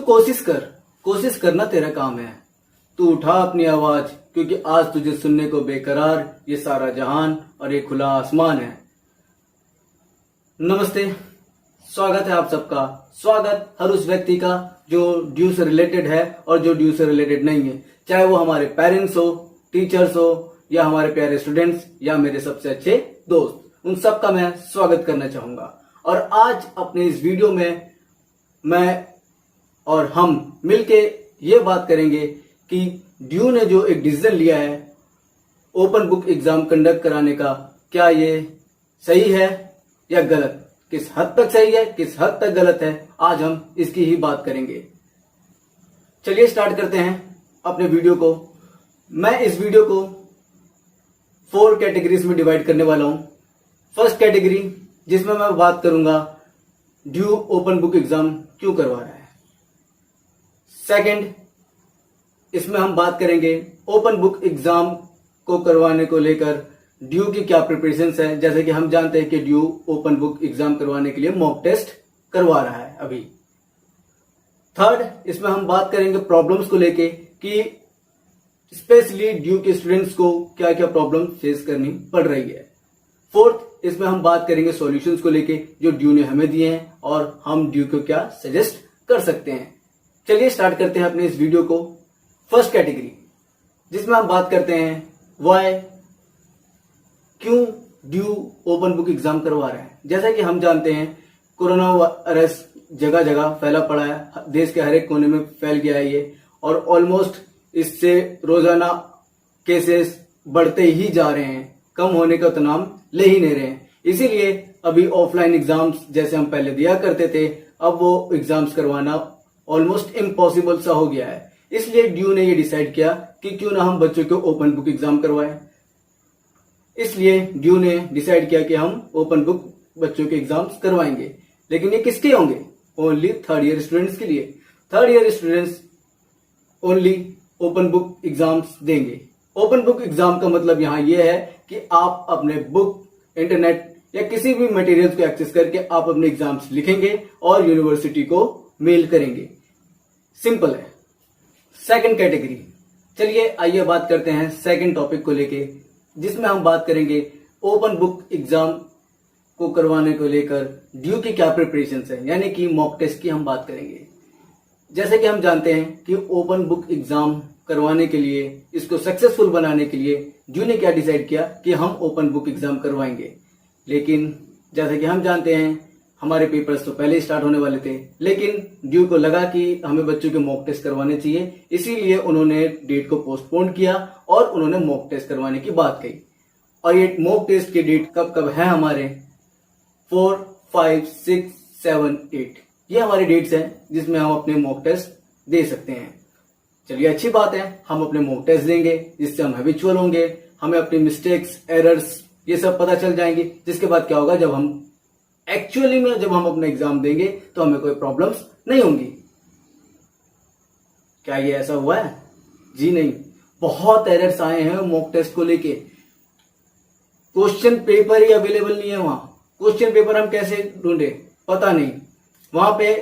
कोशिश करना तेरा काम है। तू उठा अपनी आवाज, क्योंकि आज तुझे सुनने को बेकरार ये सारा जहान और ये खुला आसमान है। नमस्ते, स्वागत है आप सबका। स्वागत हर उस व्यक्ति का जो ड्यू से रिलेटेड है और जो ड्यू से रिलेटेड नहीं है, चाहे वो हमारे पेरेंट्स हो, टीचर्स हो, या हमारे प्यारे स्टूडेंट्स, या मेरे सबसे अच्छे दोस्त, उन सबका मैं स्वागत करना चाहूंगा। और आज अपने इस वीडियो में मैं और हम मिलके ये बात करेंगे कि ड्यू ने जो एक डिसीजन लिया है ओपन बुक एग्जाम कंडक्ट कराने का, क्या ये सही है या गलत, किस हद तक सही है, किस हद तक गलत है, आज हम इसकी ही बात करेंगे। चलिए स्टार्ट करते हैं अपने वीडियो को। मैं इस वीडियो को 4 कैटेगरीज में डिवाइड करने वाला हूं। फर्स्ट कैटेगरी, जिसमें मैं बात करूंगा ड्यू ओपन बुक एग्जाम क्यों करवा रहा है। सेकंड, इसमें हम बात करेंगे ओपन बुक एग्जाम को करवाने को लेकर ड्यू की क्या प्रिपरेशंस है। जैसे कि हम जानते हैं कि ड्यू ओपन बुक एग्जाम करवाने के लिए मॉक टेस्ट करवा रहा है अभी। थर्ड, इसमें हम बात करेंगे प्रॉब्लम्स को लेके कि स्पेशली ड्यू के स्टूडेंट्स को क्या क्या प्रॉब्लम फेस करनी पड़ रही है। फोर्थ, इसमें हम बात करेंगे सॉल्यूशंस को लेके जो ड्यू ने हमें दिए हैं और हम ड्यू को क्या सजेस्ट कर सकते हैं। चलिए स्टार्ट करते हैं अपने इस वीडियो को। फर्स्ट कैटेगरी, जिसमें हम बात करते हैं व्हाई, क्यों ड्यू ओपन बुक एग्जाम करवा रहे हैं। जैसा कि हम जानते हैं कोरोना वायरस जगह जगह फैला पड़ा है, देश के हर एक कोने में फैल गया है ये, और ऑलमोस्ट इससे रोजाना केसेस बढ़ते ही जा रहे हैं, कम होने का तो नाम ले ही नहीं रहे हैं। इसीलिए अभी ऑफलाइन एग्जाम्स जैसे हम पहले दिया करते थे, अब वो एग्जाम्स करवाना ऑलमोस्ट इम्पॉसिबल सा हो गया है। इसलिए ड्यू ने ये डिसाइड किया कि क्यों ना हम बच्चों को ओपन बुक एग्जाम करवाएं। इसलिए ड्यू ने डिसाइड किया कि हम ओपन बुक बच्चों के एग्जाम्स करवाएंगे। लेकिन ये किसके होंगे? ओनली थर्ड ईयर स्टूडेंट्स के लिए। Third year students only open book exams देंगे। ओपन बुक एग्जाम का मतलब यहां यह है कि आप अपने बुक, इंटरनेट या किसी भी मटेरियल्स को एक्सेस करके आप अपने एग्जाम्स लिखेंगे और यूनिवर्सिटी को मेल करेंगे। सिंपल है। सेकंड कैटेगरी, चलिए आइए बात करते हैं सेकंड टॉपिक को लेके, जिसमें हम बात करेंगे ओपन बुक एग्जाम को करवाने को लेकर ड्यू की क्या प्रिपरेशंस है, यानी कि मॉक टेस्ट की हम बात करेंगे। जैसे कि हम जानते हैं कि ओपन बुक एग्जाम करवाने के लिए, इसको सक्सेसफुल बनाने के लिए ड्यू ने क्या डिसाइड किया कि हम ओपन बुक एग्जाम करवाएंगे। लेकिन जैसे कि हम जानते हैं हमारे पेपर्स तो पहले ही स्टार्ट होने वाले थे, लेकिन ड्यू को लगा कि हमें बच्चों के मॉक टेस्ट करवाने चाहिए, इसीलिए उन्होंने डेट को पोस्टपोन किया और उन्होंने मॉक टेस्ट करवाने की बात कही। और ये मॉक टेस्ट की डेट कब कब है हमारे 4, 5, 6, 7, 8, ये हमारी डेट्स हैं जिसमें हम अपने मॉक टेस्ट दे सकते हैं। चलिए अच्छी बात है, हम अपने मॉक टेस्ट देंगे, जिससे हम हैबिचुअल होंगे, हमें अपनी मिस्टेक्स, एरर्स ये सब पता चल जाएंगे। जिसके बाद क्या होगा, जब हम एक्चुअली में जब हम अपना एग्जाम देंगे तो हमें कोई प्रॉब्लम्स नहीं होंगी। क्या ये ऐसा हुआ है? जी नहीं, बहुत एरर्स आए हैं मॉक टेस्ट को लेके। क्वेश्चन पेपर ही अवेलेबल नहीं है वहां। क्वेश्चन पेपर हम कैसे ढूंढे पता नहीं। वहां पे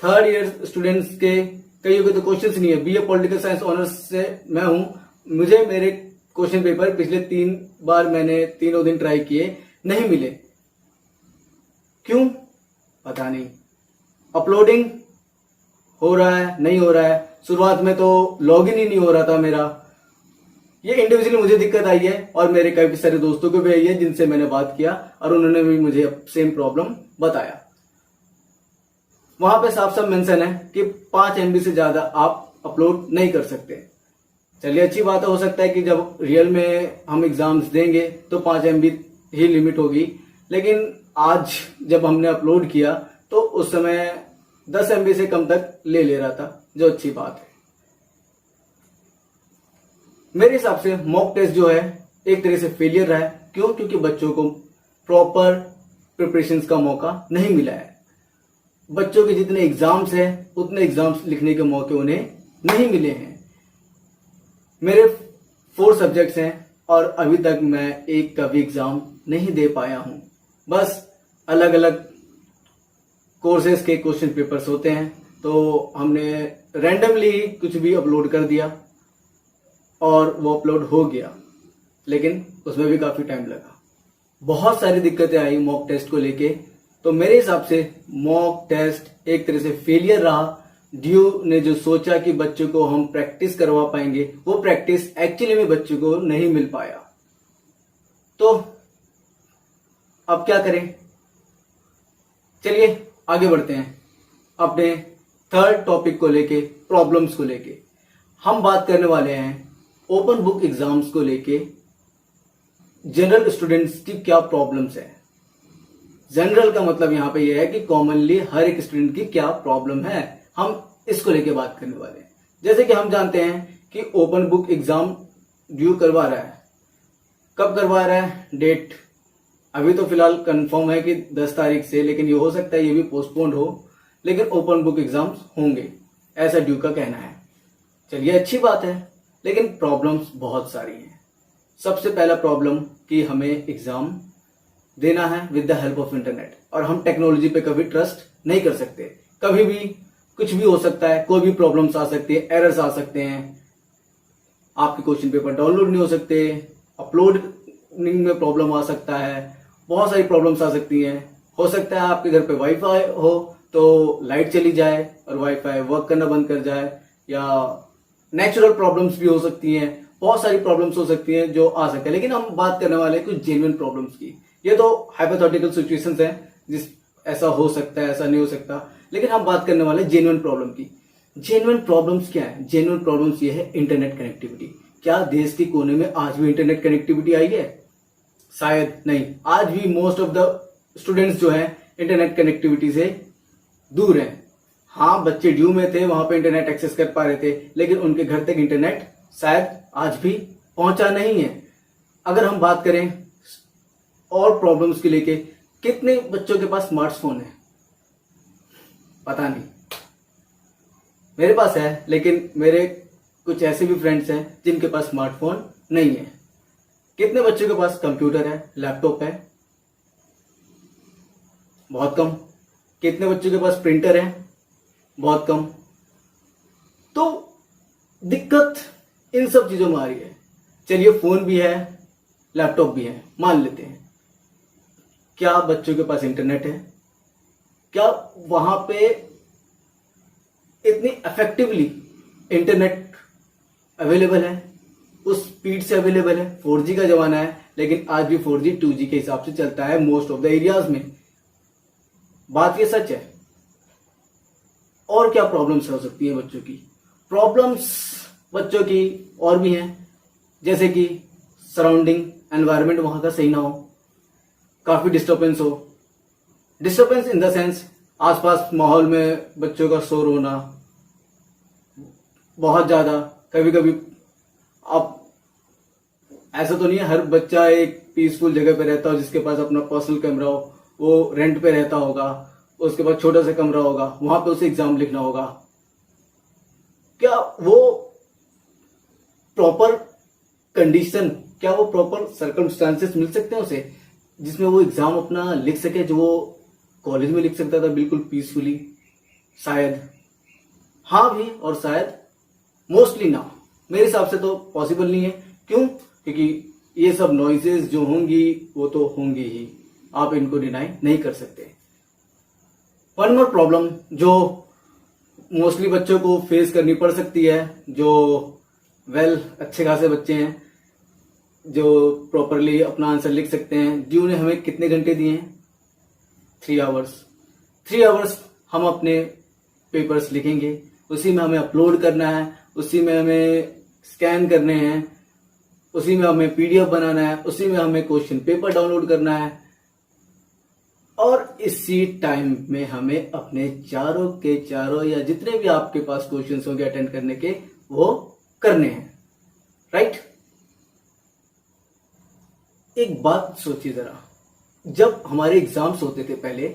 थर्ड ईयर स्टूडेंट्स के कईयों के तो क्वेश्चंस नहीं है। बीए पॉलिटिकल साइंस ऑनर्स से मैं हूं, मुझे मेरे क्वेश्चन पेपर पिछले 3 बार मैंने तीनों दिन ट्राई किए, नहीं मिले। क्यों पता नहीं। अपलोडिंग हो रहा है, नहीं हो रहा है। शुरुआत में तो लॉगिन ही नहीं हो रहा था मेरा। ये इंडिविजुअली मुझे दिक्कत आई है और मेरे काफी सारे दोस्तों को भी आई है जिनसे मैंने बात किया और उन्होंने भी मुझे सेम प्रॉब्लम बताया। वहां पे साफ साफ मेंशन है कि 5 MB से ज्यादा आप अपलोड नहीं कर सकते। चलिए अच्छी बात है, हो सकता है कि जब रियल में हम एग्जाम्स देंगे तो 5 MB ही लिमिट होगी। लेकिन आज जब हमने अपलोड किया तो उस समय 10 MB से कम तक ले रहा था, जो अच्छी बात है। मेरे हिसाब से मॉक टेस्ट जो है एक तरह से फेलियर रहा है। क्यों? क्योंकि बच्चों को प्रॉपर प्रिपरेशंस का मौका नहीं मिला है। बच्चों के जितने एग्जाम्स हैं उतने एग्जाम्स लिखने के मौके उन्हें नहीं मिले हैं। मेरे 4 सब्जेक्ट्स हैं और अभी तक मैं एक का भी एग्जाम नहीं दे पाया हूं। बस अलग अलग कोर्सेज के क्वेश्चन पेपर्स होते हैं तो हमने रैंडमली कुछ भी अपलोड कर दिया और वो अपलोड हो गया, लेकिन उसमें भी काफी टाइम लगा। बहुत सारी दिक्कतें आई मॉक टेस्ट को लेके। तो मेरे हिसाब से मॉक टेस्ट एक तरह से फेलियर रहा। ड्यू ने जो सोचा कि बच्चों को हम प्रैक्टिस करवा पाएंगे, वो प्रैक्टिस एक्चुअली में बच्चों को नहीं मिल पाया। तो अब क्या करें? चलिए आगे बढ़ते हैं अपने थर्ड टॉपिक को लेके, प्रॉब्लम्स को लेके। हम बात करने वाले हैं ओपन बुक एग्जाम्स को लेके जनरल स्टूडेंट्स की क्या प्रॉब्लम्स है। जनरल का मतलब यहां पे यह है कि कॉमनली हर एक स्टूडेंट की क्या प्रॉब्लम है, हम इसको लेके बात करने वाले हैं। जैसे कि हम जानते हैं कि ओपन बुक एग्जाम ड्यू करवा रहा है। कब करवा रहा है? डेट अभी तो फिलहाल कंफर्म है कि 10 तारीख से, लेकिन ये हो सकता है ये भी पोस्टपोन्ड हो, लेकिन ओपन बुक एग्जाम्स होंगे, ऐसा ड्यू का कहना है। चलिए अच्छी बात है, लेकिन प्रॉब्लम्स बहुत सारी हैं। सबसे पहला प्रॉब्लम कि हमें एग्जाम देना है with the help of internet, और हम टेक्नोलॉजी पे कभी ट्रस्ट नहीं कर सकते। कभी भी कुछ भी हो सकता है, कोई भी प्रॉब्लम्स आ सकती है, एरर्स आ सकते हैं, आपके क्वेश्चन पेपर डाउनलोड नहीं हो सकते, अपलोडिंग में प्रॉब्लम आ सकता है, बहुत सारी प्रॉब्लम्स आ सकती हैं। हो सकता है आपके घर पे वाईफाई हो तो लाइट चली जाए और वाईफाई वर्क करना बंद कर जाए, या नेचुरल प्रॉब्लम्स भी हो सकती हैं। बहुत सारी प्रॉब्लम्स हो सकती हैं जो आ सकते हैं, लेकिन हम बात करने वाले हैं कुछ जेन्युइन प्रॉब्लम्स की। ये तो हाइपोथेटिकल सिचुएशंस हैं, जिस ऐसा हो सकता है, ऐसा नहीं हो सकता, लेकिन हम बात करने वाले हैं जेन्युइन प्रॉब्लम की। जेन्युइन प्रॉब्लम्स क्या है? जेन्युइन प्रॉब्लम्स ये है इंटरनेट कनेक्टिविटी। क्या देश के कोने में आज भी इंटरनेट कनेक्टिविटी आई है? शायद नहीं। आज भी मोस्ट ऑफ द स्टूडेंट्स जो हैं इंटरनेट कनेक्टिविटी से दूर हैं। हाँ, बच्चे ड्यू में थे, वहां पे इंटरनेट एक्सेस कर पा रहे थे, लेकिन उनके घर तक इंटरनेट शायद आज भी पहुंचा नहीं है। अगर हम बात करें और प्रॉब्लम्स के लेके, कितने बच्चों के पास स्मार्टफोन है? पता नहीं, मेरे पास है, लेकिन मेरे कुछ ऐसे भी फ्रेंड्स हैं जिनके पास स्मार्टफोन नहीं है। कितने बच्चों के पास कंप्यूटर है, लैपटॉप है? बहुत कम। कितने बच्चों के पास प्रिंटर है? बहुत कम। तो दिक्कत इन सब चीजों में आ रही है। चलिए फोन भी है, लैपटॉप भी है, मान लेते हैं। क्या बच्चों के पास इंटरनेट है? क्या वहां पे इतनी इफेक्टिवली इंटरनेट अवेलेबल है, उस स्पीड से अवेलेबल है? 4G का जमाना है, लेकिन आज भी 4G 2G के हिसाब से चलता है मोस्ट ऑफ द एरियाज में। बात ये सच है। और क्या प्रॉब्लम्स हो सकती है बच्चों की? प्रॉब्लम्स बच्चों की और भी हैं, जैसे कि सराउंडिंग एनवायरनमेंट वहां का सही ना हो, काफी डिस्टर्बेंस हो। डिस्टर्बेंस इन द सेंस आसपास माहौल में बच्चों का शोर होना बहुत ज्यादा। कभी कभी आप, ऐसा तो नहीं है हर बच्चा एक पीसफुल जगह पे रहता हो जिसके पास अपना पर्सनल कैमरा हो, वो रेंट पे रहता होगा, उसके पास छोटा सा कमरा होगा, वहां पे उसे एग्जाम लिखना होगा। क्या वो प्रॉपर कंडीशन, क्या वो प्रॉपर सर्कमस्टांसेस मिल सकते हैं उसे जिसमें वो एग्जाम अपना लिख सके, जो वो कॉलेज में लिख सकता था बिल्कुल पीसफुली? शायद हाँ भी, और शायद मोस्टली ना। मेरे हिसाब से तो पॉसिबल नहीं है। क्यों? क्योंकि ये सब नॉइजेस जो होंगी वो तो होंगी ही, आप इनको डिनाई नहीं कर सकते। वन मोर प्रॉब्लम जो मोस्टली बच्चों को फेस करनी पड़ सकती है, जो अच्छे खासे बच्चे हैं जो प्रॉपरली अपना आंसर लिख सकते हैं। ड्यू ने हमें कितने घंटे दिए हैं? 3 आवर्स। 3 आवर्स हम अपने पेपर्स लिखेंगे, उसी में हमें अपलोड करना है, उसी में हमें स्कैन करने हैं, उसी में हमें PDF बनाना है, उसी में हमें क्वेश्चन पेपर डाउनलोड करना है, और इसी टाइम में हमें अपने चारों के चारों या जितने भी आपके पास क्वेश्चंस होंगे अटेंड करने के, वो करने हैं। राइट? एक बात सोचिए जरा, जब हमारे एग्जाम्स होते थे पहले,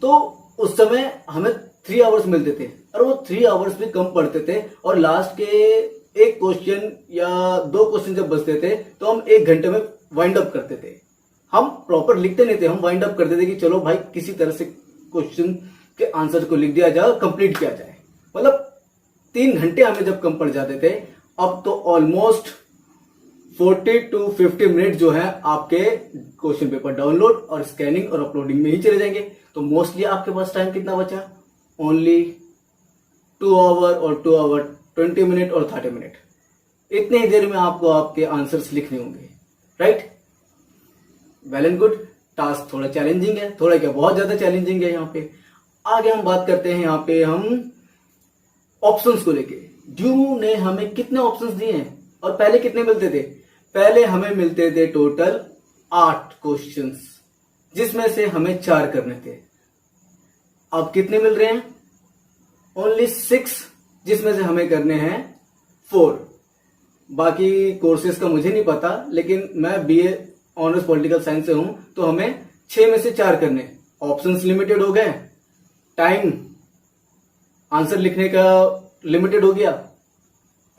तो उस समय हमें 3 आवर्स मिलते थे, और वो 3 आवर्स भी कम पड़ते थे, और लास्ट के एक क्वेश्चन या 2 क्वेश्चन जब बचते थे तो हम 1 घंटे में वाइंड अप करते थे। हम प्रॉपर लिखते नहीं थे, हम वाइंड अप करते थे कि चलो भाई किसी तरह से क्वेश्चन के आंसर को लिख दिया जाए और कंप्लीट किया जाए। मतलब 3 घंटे हमें जब कम पड़ जाते थे, अब तो ऑलमोस्ट 40 to 50 मिनट जो है आपके क्वेश्चन पेपर डाउनलोड और स्कैनिंग और अपलोडिंग में ही चले जाएंगे। तो मोस्टली आपके पास टाइम कितना बचा? ओनली 2 आवर और 2 आवर 20 मिनट और 30 मिनट। इतने ही देर में आपको आपके आंसर्स लिखने होंगे, right? Well and good. Task थोड़ा चैलेंजिंग है, थोड़ा क्या बहुत ज्यादा चैलेंजिंग है। यहाँ पे आगे हम बात करते हैं, यहाँ पे हम ऑप्शंस को लेके। ड्यू ने हमें कितने ऑप्शंस दिए हैं और पहले कितने मिलते थे? पहले हमें मिलते थे टोटल 8 क्वेश्चंस, जिसमें से हमें 4 करने थे। अब कितने मिल रहे हैं? ओनली 6, जिसमें से हमें करने हैं 4। बाकी कोर्सेज का मुझे नहीं पता, लेकिन मैं बीए ऑनर्स पॉलिटिकल साइंस से हूं, तो हमें 6 में से 4 करने। ऑप्शंस लिमिटेड हो गए, टाइम आंसर लिखने का लिमिटेड हो गया,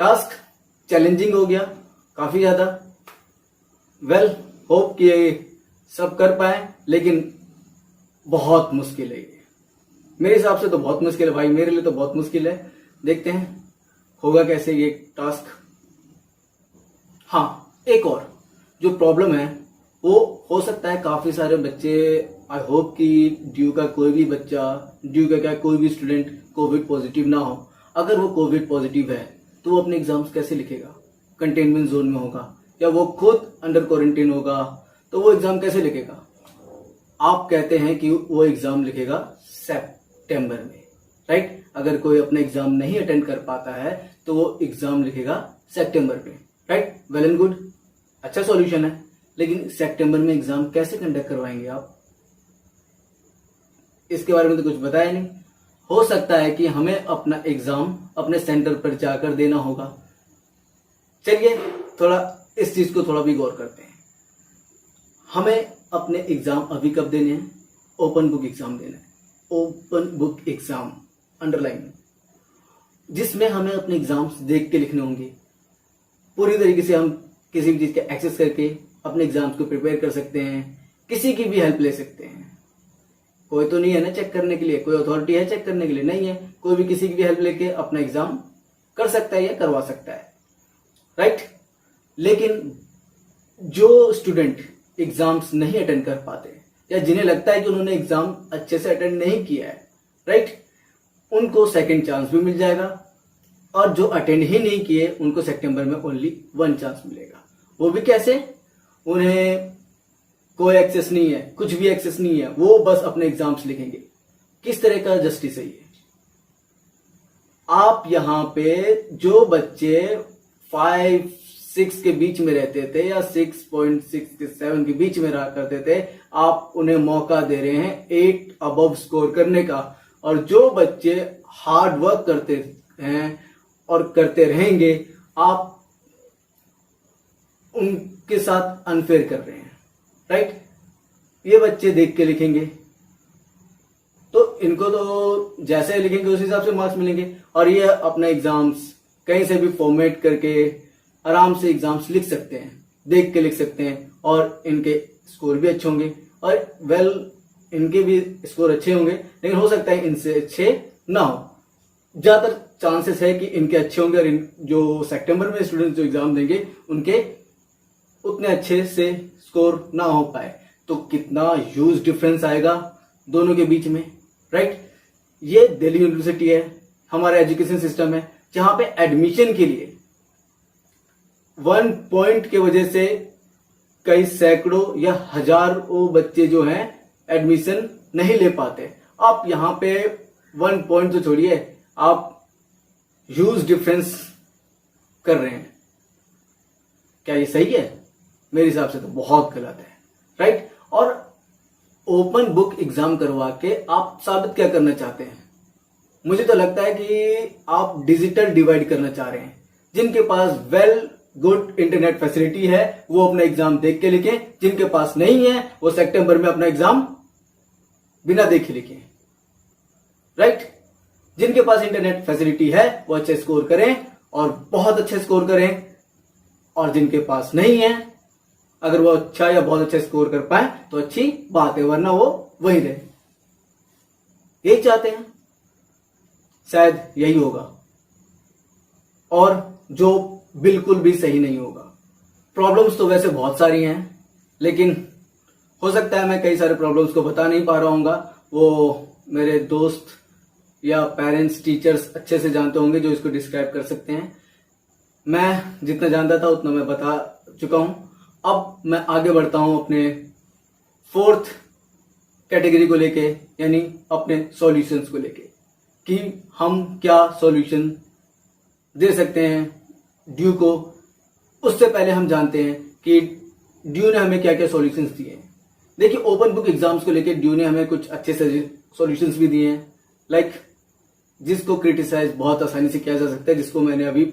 टास्क चैलेंजिंग हो गया काफी ज्यादा। वेल, होप कि ये सब कर पाए, लेकिन बहुत मुश्किल है ये। मेरे हिसाब से तो बहुत मुश्किल है भाई, मेरे लिए तो बहुत मुश्किल है। देखते हैं होगा कैसे ये टास्क। हाँ, एक और जो प्रॉब्लम है वो हो सकता है काफी सारे बच्चे, आई होप कि ड्यू का कोई भी बच्चा, ड्यू का क्या कोई भी स्टूडेंट कोविड पॉजिटिव ना हो। अगर वो कोविड पॉजिटिव है तो वो अपने एग्जाम्स कैसे लिखेगा? कंटेनमेंट जोन में होगा या वो खुद अंडर क्वारंटीन होगा, तो वो एग्जाम कैसे लिखेगा? आप कहते हैं कि वो एग्जाम लिखेगा सितंबर में, राइट? अगर कोई अपना एग्जाम नहीं अटेंड कर पाता है तो वो एग्जाम लिखेगा सितंबर में, राइट? वेल एंड गुड, अच्छा सॉल्यूशन है। लेकिन सितंबर में एग्जाम कैसे कंडक्ट करवाएंगे आप? इसके बारे में तो कुछ बताया नहीं। हो सकता है कि हमें अपना एग्जाम अपने सेंटर पर जाकर देना होगा। चलिए थोड़ा इस चीज को थोड़ा भी गौर करते हैं। हमें अपने एग्जाम अभी कब देने हैं? ओपन बुक एग्जाम देना है। ओपन बुक एग्जाम अंडरलाइन, जिसमें हमें अपने एग्जाम्स देख के लिखने होंगे। पूरी तरीके से हम किसी भी चीज का एक्सेस करके अपने एग्जाम्स को प्रिपेयर कर सकते हैं, किसी की भी हेल्प ले सकते हैं। कोई तो नहीं है ना चेक करने के लिए, कोई अथॉरिटी है चेक करने के लिए? नहीं है। कोई भी किसी की भी हेल्प लेके अपना एग्जाम कर सकता है या करवा सकता है, राइट? लेकिन जो स्टूडेंट एग्जाम्स नहीं अटेंड कर पाते या जिन्हें लगता है कि उन्होंने एग्जाम अच्छे से अटेंड नहीं किया है, राइट, उनको सेकंड चांस भी मिल जाएगा। और जो अटेंड ही नहीं किए उनको सितंबर में ओनली 1 चांस मिलेगा। वो भी कैसे? उन्हें कोई एक्सेस नहीं है, कुछ भी एक्सेस नहीं है, वो बस अपने एग्जाम्स लिखेंगे। किस तरह का जस्टिस है ये? आप यहां पे जो बच्चे 5-6 के बीच में रहते थे या 6.6 के 7 के बीच में रहा करते थे, आप उन्हें मौका दे रहे हैं 8 अबव स्कोर करने का। और जो बच्चे हार्ड वर्क करते हैं और करते रहेंगे, आप उनके साथ अनफेयर कर रहे हैं, राइट? ये बच्चे देख के लिखेंगे तो इनको तो जैसे लिखेंगे उस हिसाब से मार्क्स मिलेंगे। और ये अपना एग्जाम्स कहीं से भी फॉर्मेट करके आराम से एग्जाम्स लिख सकते हैं, देख के लिख सकते हैं, और इनके स्कोर भी अच्छे होंगे। और वेल, इनके भी स्कोर अच्छे होंगे, लेकिन हो सकता है इनसे अच्छे ना हो। ज्यादातर चांसेस है कि इनके अच्छे होंगे और जो सितंबर में स्टूडेंट्स जो एग्जाम देंगे उनके उतने अच्छे से स्कोर ना हो पाए। तो कितना ह्यूज डिफरेंस आएगा दोनों के बीच में, राइट? ये दिल्ली यूनिवर्सिटी है, हमारा एजुकेशन सिस्टम है, जहां पे एडमिशन के लिए 1 पॉइंट के वजह से कई सैकड़ों या हजारों बच्चे जो हैं एडमिशन नहीं ले पाते। आप यहां पे 1 पॉइंट तो छोड़िए, आप ह्यूज डिफरेंस कर रहे हैं। क्या ये सही है? मेरे हिसाब से तो बहुत गलत है, राइट? और ओपन बुक एग्जाम करवा के आप साबित क्या करना चाहते हैं? मुझे तो लगता है कि आप डिजिटल डिवाइड करना चाह रहे हैं। जिनके पास वेल गुड इंटरनेट फैसिलिटी है वो अपना एग्जाम देख के लिखें, जिनके पास नहीं है वो सितंबर में अपना एग्जाम बिना देखे लिखें, राइट? जिनके पास इंटरनेट फैसिलिटी है वो अच्छे स्कोर करें और बहुत अच्छे स्कोर करें, और जिनके पास नहीं है, अगर वो अच्छा या बहुत अच्छा स्कोर कर पाए तो अच्छी बात है, वरना वो वहीं रहे। यही चाहते हैं। शायद यही होगा, और जो बिल्कुल भी सही नहीं होगा। प्रॉब्लम्स तो वैसे बहुत सारी हैं, लेकिन हो सकता है मैं कई सारे प्रॉब्लम्स को बता नहीं पा रहा हूँगा, वो मेरे दोस्त या पेरेंट्स, टीचर्स अच्छे से जानते होंगे जो इसको डिस्क्राइब कर सकते हैं। मैं जितना जानता था उतना मैं बता चुका हूँ। अब मैं आगे बढ़ता हूँ अपने 4th कैटेगरी को लेके, यानी अपने सॉल्यूशंस को लेके, कि हम क्या सॉल्यूशन दे सकते हैं ड्यू को। उससे पहले हम जानते हैं कि ड्यू ने हमें क्या क्या सॉल्यूशंस दिए हैं। देखिए, ओपन बुक एग्जाम्स को लेके ड्यू ने हमें कुछ अच्छे सॉल्यूशंस भी दिए हैं, लाइक जिसको क्रिटिसाइज बहुत आसानी से किया जा सकता है, जिसको मैंने अभी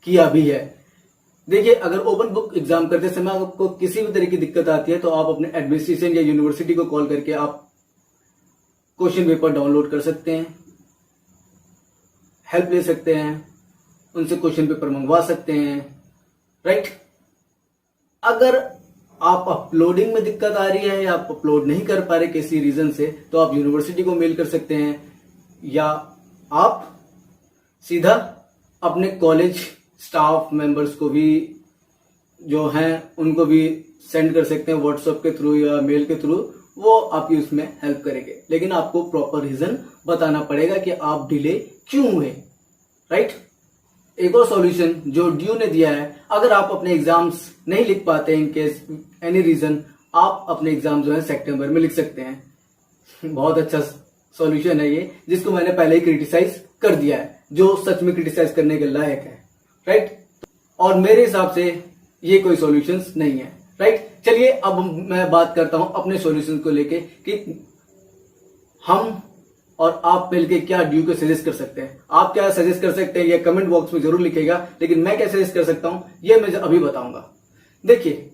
किया भी है। देखिए, अगर ओपन बुक एग्जाम करते समय आपको किसी भी तरह की दिक्कत आती है तो आप अपने एडमिनिस्ट्रेशन या यूनिवर्सिटी को कॉल करके आप क्वेश्चन पेपर डाउनलोड कर सकते हैं, हेल्प ले सकते हैं, उनसे क्वेश्चन पेपर मंगवा सकते हैं, राइट। अगर आप अपलोडिंग में दिक्कत आ रही है या आप अपलोड नहीं कर पा रहे किसी रीजन से, तो आप यूनिवर्सिटी को मेल कर सकते हैं, या आप सीधा अपने कॉलेज स्टाफ मेंबर्स को भी जो हैं उनको भी सेंड कर सकते हैं व्हाट्सएप के थ्रू या मेल के थ्रू। वो आपकी उसमें हेल्प करेंगे, लेकिन आपको प्रॉपर रीजन बताना पड़ेगा कि आप डिले क्यों हुए, राइट। एक और सॉल्यूशन जो ड्यू ने दिया है, अगर आप अपने एग्जाम्स नहीं लिख पाते इन केस एनी रीजन, आप अपने एग्जाम जो है सितंबर में लिख सकते हैं। बहुत अच्छा सॉल्यूशन है ये, जिसको मैंने पहले ही क्रिटिसाइज कर दिया है, जो सच में क्रिटिसाइज करने के लायक है, राइट। और मेरे हिसाब से ये कोई सॉल्यूशंस नहीं है, राइट। चलिए अब मैं बात करता हूं अपने सॉल्यूशन को लेके कि हम और आप मिलके क्या ड्यू को सजेस्ट कर सकते हैं। आप क्या सजेस्ट कर सकते हैं ये कमेंट बॉक्स में जरूर लिखिएगा, लेकिन मैं क्या सजेस्ट कर सकता हूं ये मैं अभी बताऊंगा। देखिए,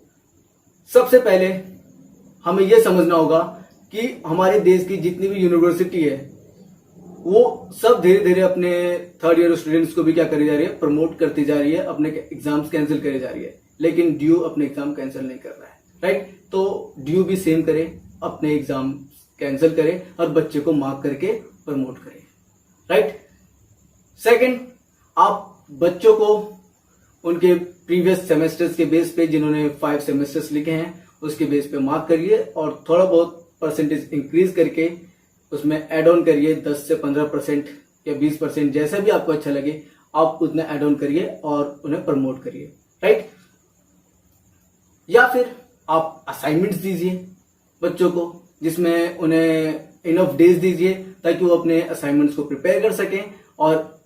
सबसे पहले हमें यह समझना होगा कि हमारे देश की जितनी भी यूनिवर्सिटी है वो सब धीरे धीरे अपने 3rd ईयर स्टूडेंट्स को भी क्या करी जा रही है, प्रमोट करती जा रही है, अपने एग्जाम्स कैंसिल करी जा रही है, लेकिन ड्यू अपने एग्जाम कैंसिल नहीं कर रहा है, राइट। तो ड्यू भी सेम करे, अपने एग्जाम कैंसिल करे और बच्चे को मार्क करके प्रमोट करे, राइट। सेकंड, आप बच्चों को उनके प्रीवियस सेमेस्टर्स के बेस पे, जिन्होंने 5 सेमेस्टर्स लिखे हैं उसके बेस पे मार्क करिए और थोड़ा बहुत परसेंटेज इंक्रीज करके उसमें एड ऑन करिए। 10 से 15% या 20%, जैसा भी आपको अच्छा लगे आप उतना एड ऑन करिए और उन्हें प्रमोट करिए, राइट। या फिर आप असाइनमेंट्स दीजिए बच्चों को, जिसमें उन्हें इनफ डेज दीजिए ताकि वो अपने असाइनमेंट्स को प्रिपेयर कर सकें, और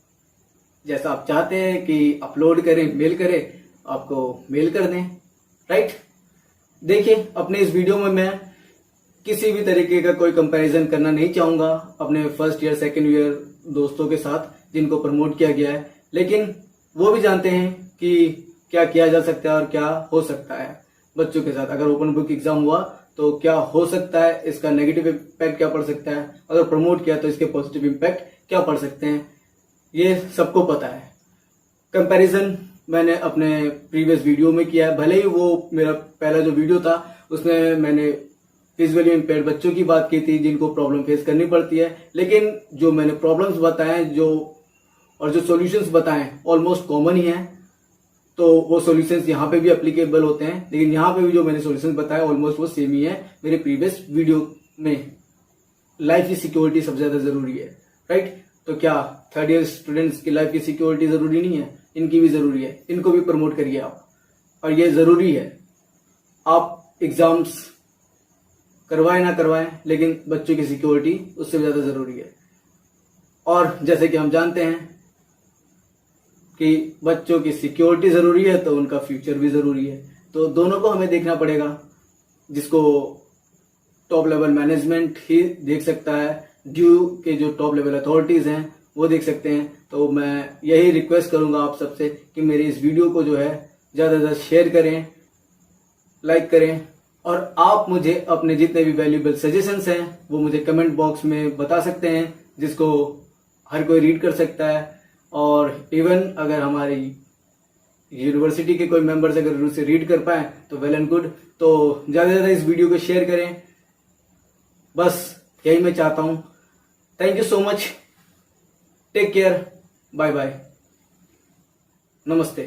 जैसा आप चाहते हैं कि अपलोड करें, मेल करें, आपको मेल कर दें, राइट। देखिए, अपने इस वीडियो में मैं किसी भी तरीके का कोई कंपैरिजन करना नहीं चाहूंगा अपने 1st ईयर 2nd ईयर दोस्तों के साथ जिनको प्रमोट किया गया है, लेकिन वो भी जानते हैं कि क्या किया जा सकता है और क्या हो सकता है बच्चों के साथ। अगर ओपन बुक एग्जाम हुआ तो क्या हो सकता है, इसका नेगेटिव इम्पैक्ट क्या पड़ सकता है, अगर प्रमोट किया तो इसके पॉजिटिव इम्पैक्ट क्या पड़ सकते हैं, ये सबको पता है। कंपैरिजन मैंने अपने प्रीवियस वीडियो में किया है, भले ही वो मेरा पहला जो वीडियो था उसमें मैंने विजुअली इम्पेयर्ड बच्चों की बात की थी जिनको प्रॉब्लम फेस करनी पड़ती है, लेकिन जो मैंने प्रॉब्लम्स बताए जो सॉल्यूशंस बताए ऑलमोस्ट कॉमन ही हैं, तो वो सॉल्यूशंस यहाँ पे भी एप्लीकेबल होते हैं, लेकिन यहाँ पे भी जो मैंने सॉल्यूशंस बताए ऑलमोस्ट वो सेम ही है मेरे प्रीवियस वीडियो में। लाइफ की सिक्योरिटी सबसे ज्यादा जरूरी है, राइट। तो क्या 3rd ईयर स्टूडेंट्स की लाइफ की सिक्योरिटी जरूरी नहीं है? इनकी भी जरूरी है, इनको भी प्रमोट करिए आप। और ये जरूरी है, आप एग्जाम्स करवाएं ना करवाएं, लेकिन बच्चों की सिक्योरिटी उससे ज्यादा जरूरी है। और जैसे कि हम जानते हैं कि बच्चों की सिक्योरिटी जरूरी है तो उनका फ्यूचर भी जरूरी है, तो दोनों को हमें देखना पड़ेगा, जिसको टॉप लेवल मैनेजमेंट ही देख सकता है, ड्यू के जो टॉप लेवल अथॉरिटीज हैं वो देख सकते हैं। तो मैं यही रिक्वेस्ट करूंगा आप सबसे कि मेरे इस वीडियो को जो है ज्यादा से ज्यादा शेयर करें, लाइक करें, और आप मुझे अपने जितने भी वैल्यूएबल सजेशंस हैं वो मुझे कमेंट बॉक्स में बता सकते हैं, जिसको हर कोई रीड कर सकता है। और इवन अगर हमारी यूनिवर्सिटी के कोई मेंबर्स अगर उसे रीड कर पाए तो वेल एंड गुड। तो ज्यादा से ज्यादा इस वीडियो को शेयर करें, बस यही मैं चाहता हूं। Thank you so much. Take care, bye bye, नमस्ते।